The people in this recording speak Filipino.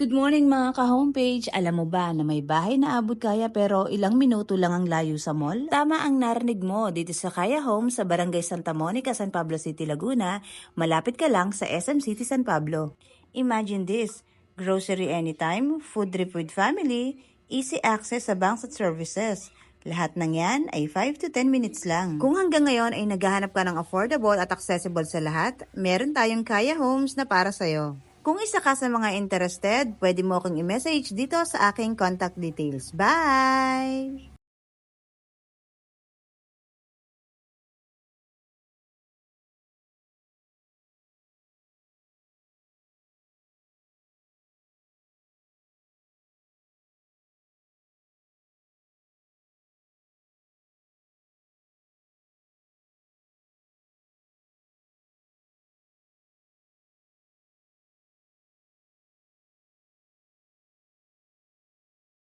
Good morning mga ka-homepage! Alam mo ba na may bahay na abot kaya pero ilang minuto lang ang layo sa mall? Tama ang narinig mo dito sa Kaya Home sa Barangay Santa Monica, San Pablo City, Laguna. Malapit ka lang sa SM City San Pablo. Imagine this, grocery anytime, food trip with family, easy access sa banks at services. Lahat ng yan ay 5 to 10 minutes lang. Kung hanggang ngayon ay naghahanap ka ng affordable at accessible sa lahat, meron tayong Kaya Homes na para sa'yo. Kung isa ka sa mga interested, pwede mo akong i-message dito sa aking contact details. Bye!